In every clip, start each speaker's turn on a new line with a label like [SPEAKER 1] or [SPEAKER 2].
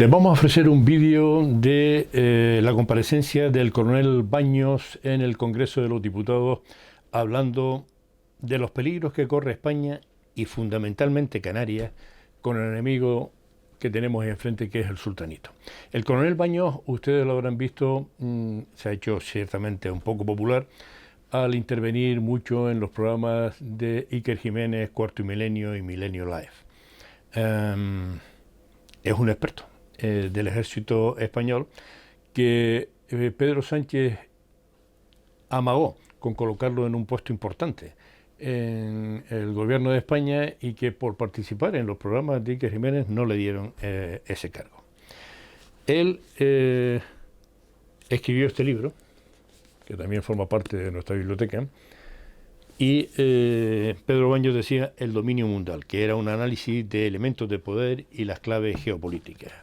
[SPEAKER 1] Les vamos a ofrecer un vídeo de la comparecencia del coronel Baños en el Congreso de los Diputados, hablando de los peligros que corre España y fundamentalmente Canarias con el enemigo que tenemos enfrente, que es el sultanito. El coronel Baños, ustedes lo habrán visto, se ha hecho ciertamente un poco popular al intervenir mucho en los programas de Iker Jiménez, Cuarto y Milenio y Milenio Live. Es un experto del ejército español que Pedro Sánchez amagó con colocarlo en un puesto importante en el gobierno de España y que por participar en los programas de Iker Jiménez no le dieron ese cargo. Él escribió este libro, que también forma parte de nuestra biblioteca, y Pedro Baños decía El dominio mundial, que era un análisis de elementos de poder y las claves geopolíticas.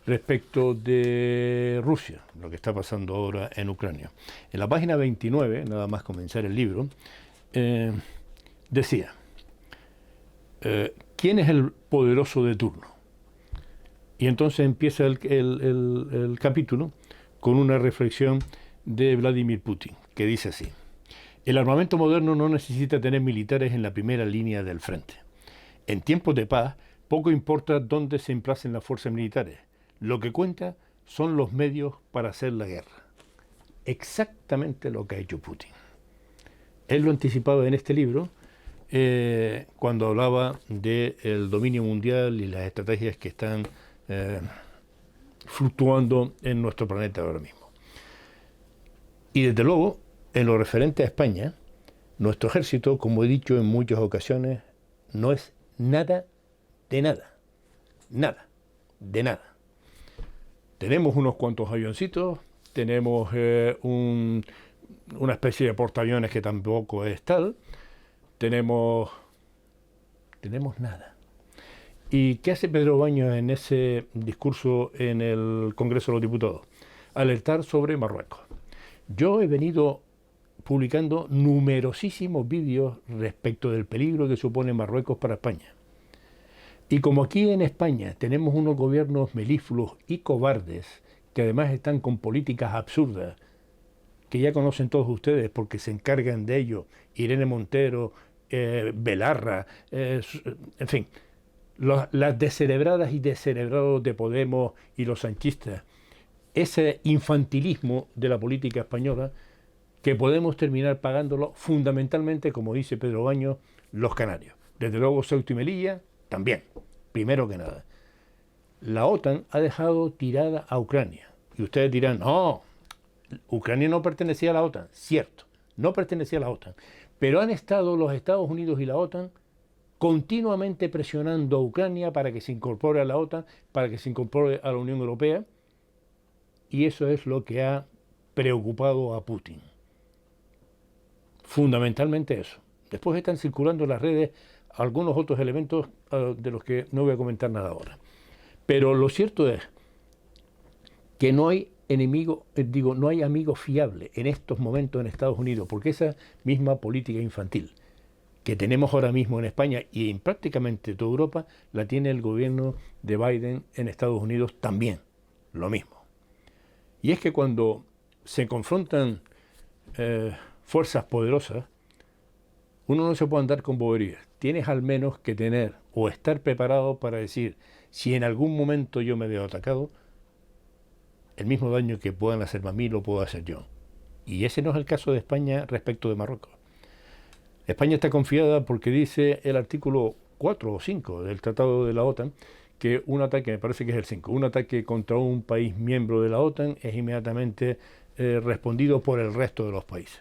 [SPEAKER 1] Respecto de Rusia, lo que está pasando ahora en Ucrania. En la página 29, nada más comenzar el libro, decía, ¿quién es el poderoso de turno? Y entonces empieza el capítulo con una reflexión de Vladimir Putin, que dice así: el armamento moderno no necesita tener militares en la primera línea del frente. En tiempos de paz, poco importa dónde se emplacen las fuerzas militares. Lo que cuenta son los medios para hacer la guerra. Exactamente lo que ha hecho Putin. Él lo anticipaba en este libro cuando hablaba del dominio mundial y las estrategias que están fluctuando en nuestro planeta ahora mismo. Y desde luego, en lo referente a España, nuestro ejército, como he dicho en muchas ocasiones, no es nada de nada. Nada de nada. Tenemos unos cuantos avioncitos, tenemos una especie de portaaviones que tampoco es tal, tenemos nada. ¿Y qué hace Pedro Baños en ese discurso en el Congreso de los Diputados? Alertar sobre Marruecos. Yo he venido publicando numerosísimos vídeos respecto del peligro que supone Marruecos para España. Y como aquí en España tenemos unos gobiernos melífluos y cobardes, que además están con políticas absurdas, que ya conocen todos ustedes porque se encargan de ello, Irene Montero, Belarra, en fin, las descerebradas y descerebrados de Podemos y los sanchistas, ese infantilismo de la política española, que podemos terminar pagándolo fundamentalmente, como dice Pedro Baños, los canarios. Desde luego Ceuta y Melilla también, primero que nada. La OTAN ha dejado tirada a Ucrania. Y ustedes dirán, no, Ucrania no pertenecía a la OTAN. Cierto, no pertenecía a la OTAN. Pero han estado los Estados Unidos y la OTAN continuamente presionando a Ucrania para que se incorpore a la OTAN, para que se incorpore a la Unión Europea. Y eso es lo que ha preocupado a Putin. Fundamentalmente eso. Después están circulando en las redes algunos otros elementos de los que no voy a comentar nada ahora. Pero lo cierto es que no hay enemigo, no hay amigo fiable en estos momentos en Estados Unidos, porque esa misma política infantil que tenemos ahora mismo en España y en prácticamente toda Europa, la tiene el gobierno de Biden en Estados Unidos también, lo mismo. Y es que cuando se confrontan fuerzas poderosas, uno no se puede andar con boberías. Tienes al menos que tener o estar preparado para decir, si en algún momento yo me veo atacado, el mismo daño que puedan hacerme a mí lo puedo hacer yo. Y ese no es el caso de España respecto de Marruecos. España está confiada porque dice el artículo 4 o 5 del Tratado de la OTAN que un ataque, me parece que es el 5, un ataque contra un país miembro de la OTAN es inmediatamente respondido por el resto de los países.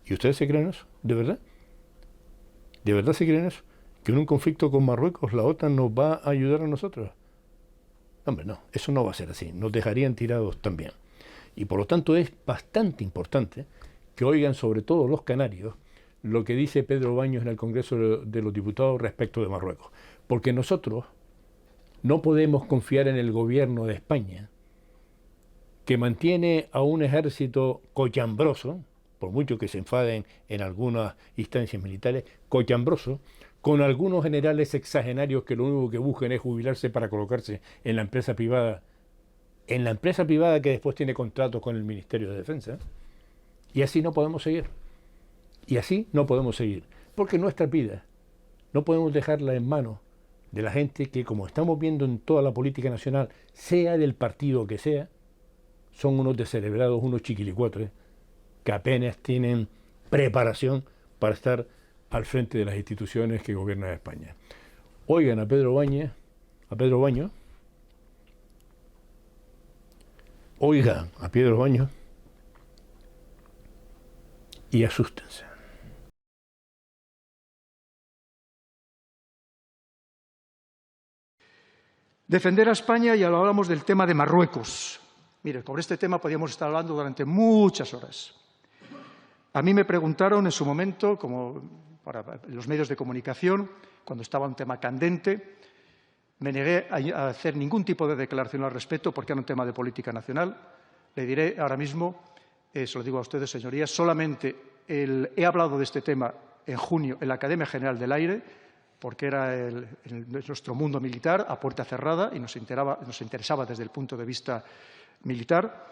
[SPEAKER 1] ¿Y ustedes se creen eso? ¿De verdad? ¿De verdad se creen eso? ¿Que en un conflicto con Marruecos la OTAN nos va a ayudar a nosotros? Hombre, no, eso no va a ser así. Nos dejarían tirados también. Y por lo tanto es bastante importante que oigan, sobre todo los canarios, lo que dice Pedro Baños en el Congreso de los Diputados respecto de Marruecos. Porque nosotros no podemos confiar en el gobierno de España, que mantiene a un ejército cochambroso, por mucho que se enfaden en algunas instancias militares, cochambroso, con algunos generales exagenarios que lo único que buscan es jubilarse para colocarse en la empresa privada que después tiene contratos con el Ministerio de Defensa. Y así no podemos seguir. Y así no podemos seguir. Porque nuestra vida no podemos dejarla en manos de la gente que, como estamos viendo en toda la política nacional, sea del partido que sea, son unos descerebrados, unos chiquilicuatres, que apenas tienen preparación para estar al frente de las instituciones que gobiernan España. Oigan a Pedro Baños, oigan a Pedro Baños y asústense.
[SPEAKER 2] Defender a España, y hablamos del tema de Marruecos. Mire, sobre este tema podríamos estar hablando durante muchas horas. A mí me preguntaron en su momento, como para los medios de comunicación, cuando estaba un tema candente, me negué a hacer ningún tipo de declaración al respecto porque era un tema de política nacional. Le diré ahora mismo, se lo digo a ustedes, señorías, solamente he hablado de este tema en junio en la Academia General del Aire, porque era nuestro mundo militar a puerta cerrada y nos interesaba desde el punto de vista militar,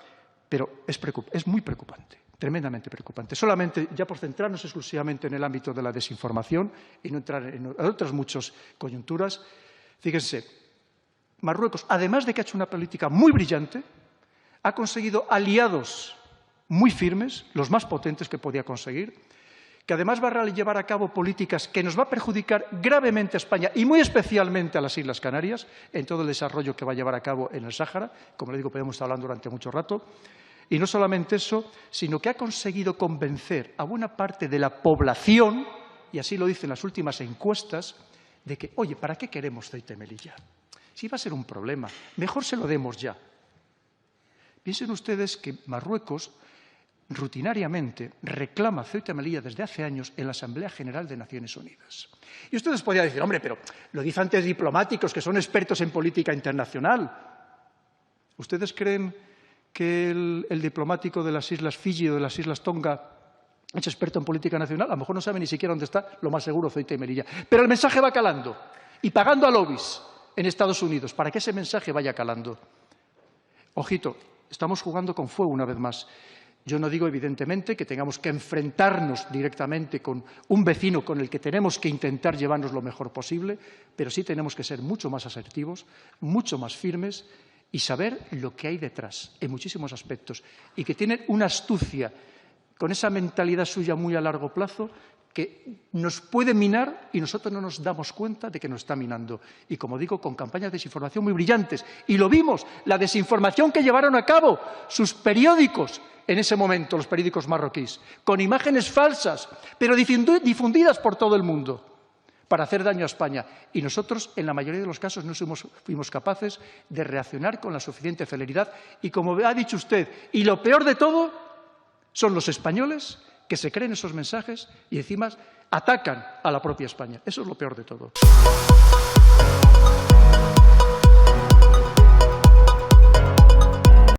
[SPEAKER 2] pero es muy preocupante. Tremendamente preocupante. Solamente, ya por centrarnos exclusivamente en el ámbito de la desinformación y no entrar en otras muchas coyunturas, fíjense, Marruecos, además de que ha hecho una política muy brillante, ha conseguido aliados muy firmes, los más potentes que podía conseguir, que además va a llevar a cabo políticas que nos va a perjudicar gravemente a España y muy especialmente a las Islas Canarias, en todo el desarrollo que va a llevar a cabo en el Sáhara. Como le digo, podemos estar hablando durante mucho rato. Y no solamente eso, sino que ha conseguido convencer a buena parte de la población, y así lo dicen las últimas encuestas, de que, oye, ¿para qué queremos Ceuta y Melilla? Si va a ser un problema, mejor se lo demos ya. Piensen ustedes que Marruecos rutinariamente reclama Ceuta y Melilla desde hace años en la Asamblea General de Naciones Unidas. Y ustedes podrían decir, hombre, pero lo dicen antes diplomáticos que son expertos en política internacional. ¿Ustedes creen que el diplomático de las Islas Fiji o de las Islas Tonga es experto en política nacional? A lo mejor no sabe ni siquiera dónde está, lo más seguro, Ceuta y Melilla. Pero el mensaje va calando y pagando a lobbies en Estados Unidos para que ese mensaje vaya calando. Ojito, estamos jugando con fuego una vez más. Yo no digo, evidentemente, que tengamos que enfrentarnos directamente con un vecino con el que tenemos que intentar llevarnos lo mejor posible, pero sí tenemos que ser mucho más asertivos, mucho más firmes y saber lo que hay detrás en muchísimos aspectos y que tienen una astucia con esa mentalidad suya muy a largo plazo que nos puede minar y nosotros no nos damos cuenta de que nos está minando. Y, como digo, con campañas de desinformación muy brillantes. Y lo vimos, la desinformación que llevaron a cabo sus periódicos en ese momento, los periódicos marroquíes, con imágenes falsas, pero difundidas por todo el mundo, para hacer daño a España. Y nosotros, en la mayoría de los casos, no fuimos capaces de reaccionar con la suficiente celeridad. Y, como ha dicho usted, y lo peor de todo, son los españoles que se creen esos mensajes y encima atacan a la propia España. Eso es lo peor de todo.